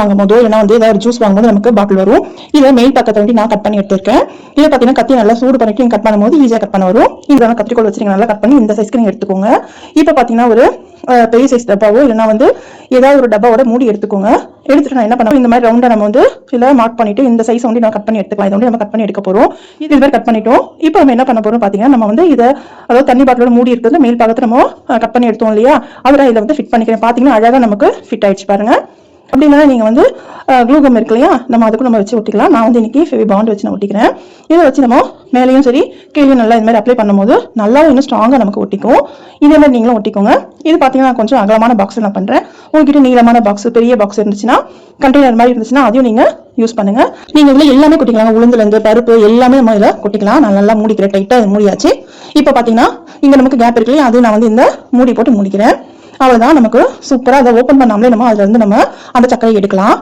வாங்கும்போதோ இல்லைனா வந்து ஏதாவது ஜூஸ் வாங்கும்போது நமக்கு பாட்டில் வரும். இதை மெயின் பக்கத்தை வந்து நான் கட் பண்ணி எடுத்திருக்கேன். இதை பார்த்தீங்கன்னா கத்தி நல்லா சூடு பண்ணிட்டு கட் பண்ணும்போது ஈஸியாக கட் பண்ண வரும். இதெல்லாம் கத்திரிக்கோள் வச்சு நீங்க நல்லா கட் பண்ணி இந்த சைஸ்க்கு நீங்க எடுத்துக்கோங்க. இப்போ பார்த்தீங்கன்னா ஒரு பெரிய சைஸ் டப்பாவோ இல்லைனா வந்து ஏதாவது ஒரு டப்பாவோட மூடி எடுத்துக்கோங்க. எடுத்துட்டு நான் என்ன பண்ணுவேன், இந்த மாதிரி ரவுண்டா நம்ம வந்து இதில் மார்க் பண்ணிட்டு இந்த சைஸ் வந்து நான் கட் பண்ணி எடுத்துக்கலாம். இதை வந்து நம்ம கட் பண்ணி எடுக்க போறோம். இது மாதிரி கட் பண்ணிட்டோம். இப்போ நம்ம என்ன பண்ண போறோம் பார்த்தீங்கன்னா, நம்ம வந்து இதை அதாவது தண்ணி பாட்டிலோட மூடி இருக்கிறது மேல் பாகத்தை நம்ம கட் பண்ணி எடுத்தோம் இல்லையா, அதில் இதில் வந்து ஃபிட் பண்ணிக்கிறேன். பார்த்தீங்கன்னா அழகாக நமக்கு ஃபிட் ஆயிடுச்சு பாருங்க. அப்படின்னா நீங்க வந்து க்ளூகம் இருக்கு இல்லையா, நம்ம அதுக்கும் நம்ம வச்சு ஒட்டிக்கலாம். நான் வந்து இன்னைக்கு ஃபெவி பாண்ட் வச்சு நான் ஒட்டிக்கிறேன். இதை வச்சு நம்ம மேலேயும் சரி கீழேயும் நல்லா இந்த மாதிரி அப்ளை பண்ணும்போது நல்லா இன்னும் ஸ்ட்ராங்காக நமக்கு ஒட்டிக்கும். இதே மாதிரி நீங்களும் ஒட்டிக்கோங்க. இது பார்த்தீங்கன்னா கொஞ்சம் அகலமான பாக்ஸ் நான் பண்றேன். உங்ககிட்ட நீளமான பாக்ஸ் பெரிய பாக்ஸ் இருந்துச்சுன்னா, கண்டெய்னர் மாதிரி இருந்துச்சுன்னா அதையும் நீங்க யூஸ் பண்ணுங்க. நீங்க இதுல எல்லாமே கொட்டிக்கலாம். உளுந்துல இருந்து பருப்பு எல்லாமே நம்ம இதில் கொட்டிக்கலாம். நான் நல்லா மூடிக்கிறேன், டைட்டா மூடியாச்சு. இப்போ பார்த்தீங்கன்னா இங்க நமக்கு கேப் இருக்கு இல்லையா, அது நான் வந்து இந்த மூடி போட்டு மூடிக்கிறேன். அவ்வளவுதான், நமக்கு சூப்பரா அதை ஓப்பன் பண்ணாமலே நம்ம அதுல இருந்து நம்ம அந்த சர்க்கரை எடுக்கலாம்.